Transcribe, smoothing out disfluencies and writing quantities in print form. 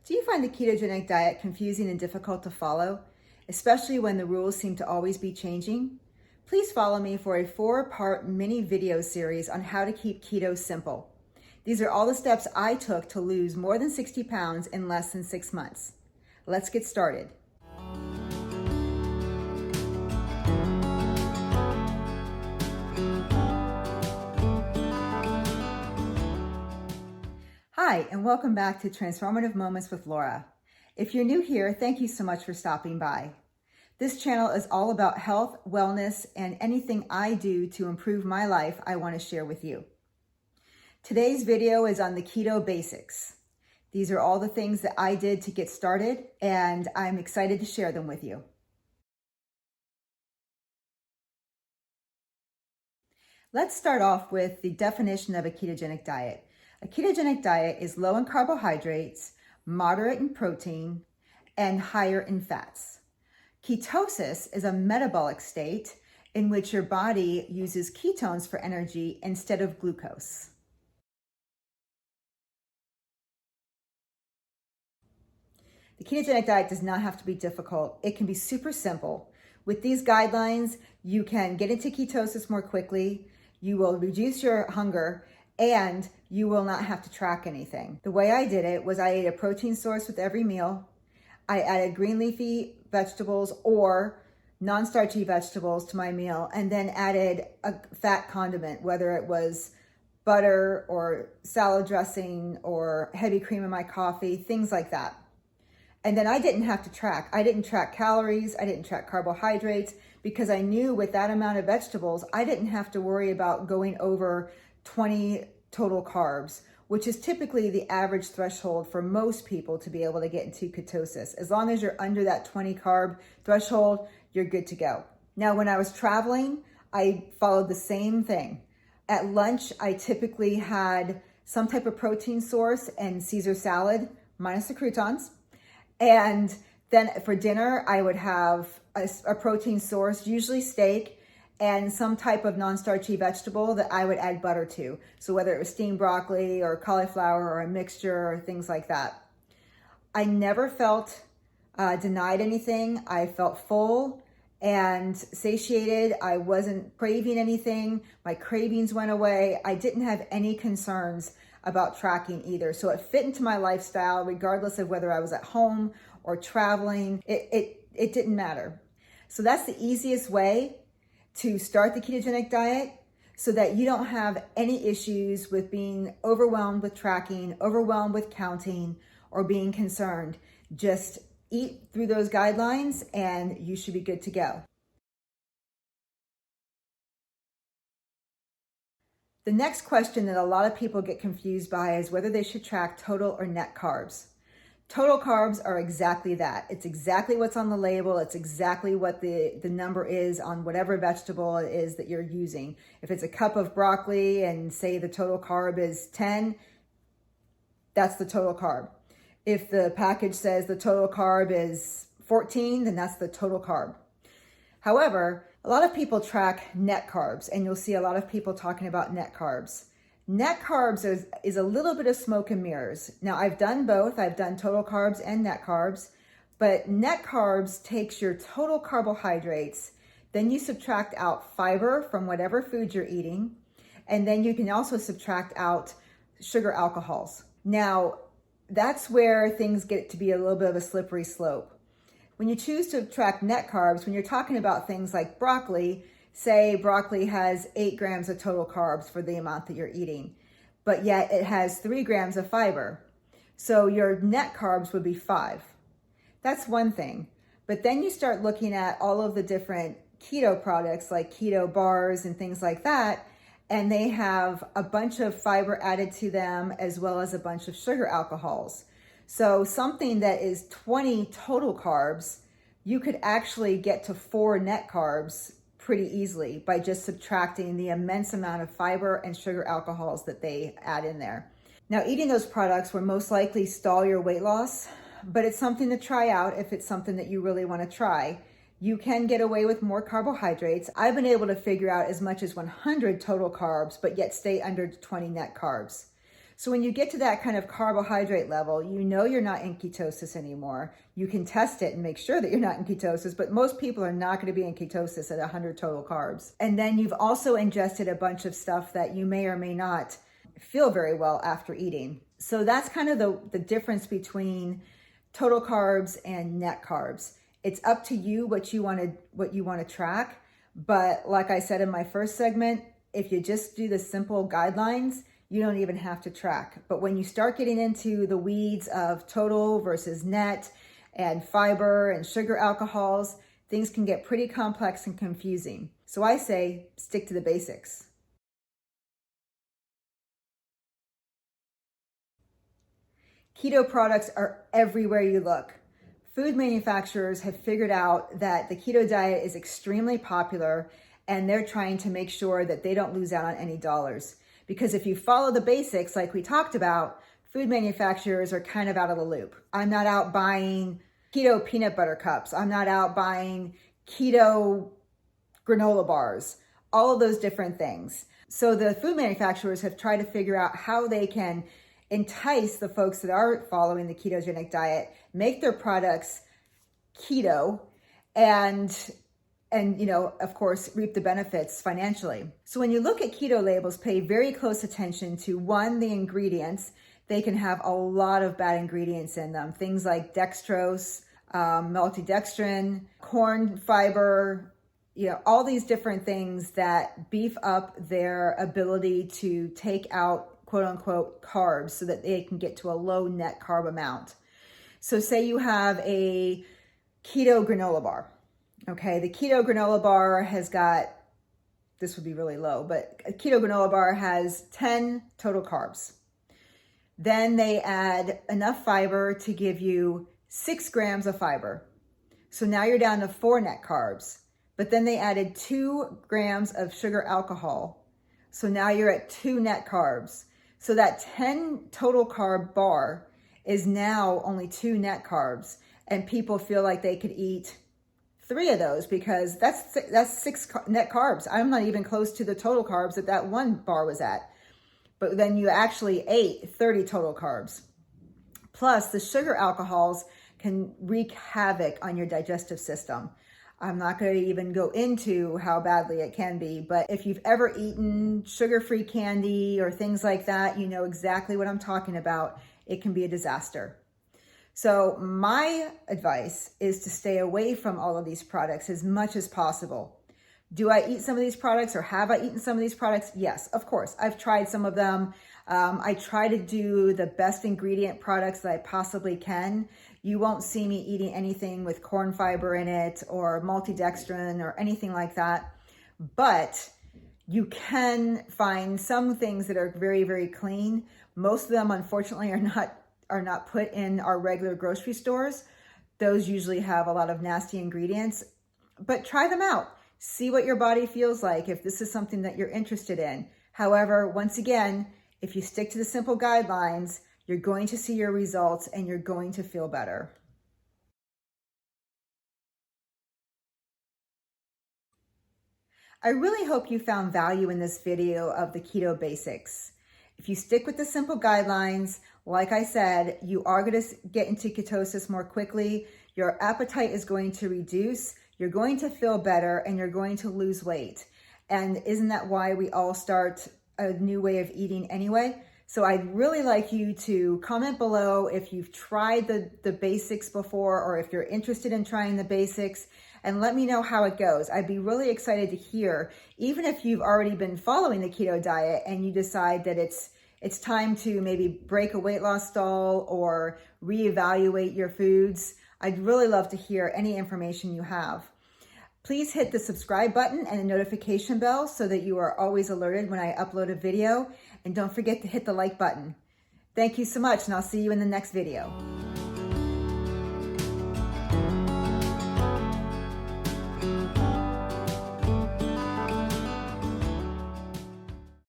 Do you find the ketogenic diet confusing and difficult to follow, especially when the rules seem to always be changing? Please follow me for a 4-part mini video series on how to keep keto simple. These are all the steps I took to lose more than 60 pounds in less than 6 months. Let's get started. Hi, and welcome back to Transformative Moments with Laura. If you're new here, thank you so much for stopping by. This channel is all about health, wellness, and anything I do to improve my life I want to share with you. Today's video is on the keto basics. These are all the things that I did to get started, and I'm excited to share them with you. Let's start off with the definition of a ketogenic diet. A ketogenic diet is low in carbohydrates, moderate in protein, and higher in fats. Ketosis is a metabolic state in which your body uses ketones for energy instead of glucose. The ketogenic diet does not have to be difficult. It can be super simple. With these guidelines, you can get into ketosis more quickly, you will reduce your hunger, and you will not have to track anything. The way I did it was I ate a protein source with every meal. I added green leafy vegetables or non-starchy vegetables to my meal, and then added a fat condiment, whether it was butter or salad dressing or heavy cream in my coffee, things like that. And then I didn't have to track. I didn't track calories. I didn't track carbohydrates because I knew with that amount of vegetables, I didn't have to worry about going over 20 total carbs, which is typically the average threshold for most people to be able to get into ketosis. As long as you're under that 20 carb threshold, you're good to go. Now, when I was traveling, I followed the same thing. At lunch, I typically had some type of protein source and Caesar salad, minus the croutons. And then for dinner, I would have a protein source, usually steak, and some type of non-starchy vegetable that I would add butter to. So whether it was steamed broccoli or cauliflower or a mixture or things like that. I never felt denied anything. I felt full and satiated. I wasn't craving anything. My cravings went away. I didn't have any concerns about tracking either. So it fit into my lifestyle regardless of whether I was at home or traveling. It didn't matter. So that's the easiest way to start the ketogenic diet so that you don't have any issues with being overwhelmed with tracking, overwhelmed with counting, or being concerned. Just eat through those guidelines and you should be good to go. The next question that a lot of people get confused by is whether they should track total or net carbs. Total carbs are exactly that. It's exactly what's on the label. It's exactly what the number is on whatever vegetable it is that you're using. If it's a cup of broccoli and say the total carb is 10, that's the total carb. If the package says the total carb is 14, then that's the total carb. However, a lot of people track net carbs, and you'll see a lot of people talking about net carbs. Net carbs is a little bit of smoke and mirrors. Now, I've done both. I've done total carbs and net carbs, but net carbs takes your total carbohydrates, then you subtract out fiber from whatever food you're eating, and then you can also subtract out sugar alcohols. Now, that's where things get to be a little bit of a slippery slope. When you choose to track net carbs, when you're talking about things like broccoli, say broccoli has 8 grams of total carbs for the amount that you're eating, but yet it has 3 grams of fiber. So your net carbs would be 5. That's one thing. But then you start looking at all of the different keto products like keto bars and things like that, and they have a bunch of fiber added to them as well as a bunch of sugar alcohols. So something that is 20 total carbs, you could actually get to 4 net carbs pretty easily by just subtracting the immense amount of fiber and sugar alcohols that they add in there. Now, eating those products will most likely stall your weight loss, but it's something to try out if it's something that you really want to try. You can get away with more carbohydrates. I've been able to figure out as much as 100 total carbs, but yet stay under 20 net carbs. So when you get to that kind of carbohydrate level, you know you're not in ketosis anymore. You can test it and make sure that you're not in ketosis, but most people are not going to be in ketosis at 100 total carbs. And then you've also ingested a bunch of stuff that you may or may not feel very well after eating. So that's kind of the difference between total carbs and net carbs. It's up to you what you want to track. But like I said in my first segment, if you just do the simple guidelines, you don't even have to track. But when you start getting into the weeds of total versus net and fiber and sugar alcohols, things can get pretty complex and confusing. So I say stick to the basics. Keto products are everywhere you look. Food manufacturers have figured out that the keto diet is extremely popular, and they're trying to make sure that they don't lose out on any dollars. Because if you follow the basics like we talked about, food manufacturers are kind of out of the loop. I'm not out buying keto peanut butter cups. I'm not out buying keto granola bars, all of those different things. So the food manufacturers have tried to figure out how they can entice the folks that are following the ketogenic diet, make their products keto, and of course, reap the benefits financially. So when you look at keto labels, pay very close attention to, one, the ingredients. They can have a lot of bad ingredients in them. Things like dextrose, maltodextrin, corn fiber, all these different things that beef up their ability to take out quote unquote carbs so that they can get to a low net carb amount. So say you have a keto granola bar. Okay, the keto granola bar has got, this would be really low, but a keto granola bar has 10 total carbs. Then they add enough fiber to give you 6 grams of fiber. So now you're down to 4 net carbs. But then they added 2 grams of sugar alcohol. So now you're at 2 net carbs. So that 10 total carb bar is now only 2 net carbs. And people feel like they could eat 3 of those because that's 6 net carbs. I'm not even close to the total carbs that one bar was at. But then you actually ate 30 total carbs. Plus, the sugar alcohols can wreak havoc on your digestive system. I'm not going to even go into how badly it can be, but if you've ever eaten sugar-free candy or things like that, you know exactly what I'm talking about. It can be a disaster. So my advice is to stay away from all of these products as much as possible. Do I eat some of these products, or have I eaten some of these products? Yes, of course. I've tried some of them. I try to do the best ingredient products that I possibly can. You won't see me eating anything with corn fiber in it or maltodextrin or anything like that. But you can find some things that are very, very clean. Most of them, unfortunately, are not put in our regular grocery stores. Those usually have a lot of nasty ingredients, but try them out. See what your body feels like if this is something that you're interested in. However, once again, if you stick to the simple guidelines, you're going to see your results and you're going to feel better. I really hope you found value in this video of the keto basics. If you stick with the simple guidelines, like I said, you are going to get into ketosis more quickly. Your appetite is going to reduce. You're going to feel better and you're going to lose weight. And isn't that why we all start a new way of eating anyway? So I'd really like you to comment below if you've tried the basics before, or if you're interested in trying the basics, and let me know how it goes. I'd be really excited to hear, even if you've already been following the keto diet and you decide that it's time to maybe break a weight loss stall or reevaluate your foods. I'd really love to hear any information you have. Please hit the subscribe button and the notification bell so that you are always alerted when I upload a video. And don't forget to hit the like button. Thank you so much, and I'll see you in the next video.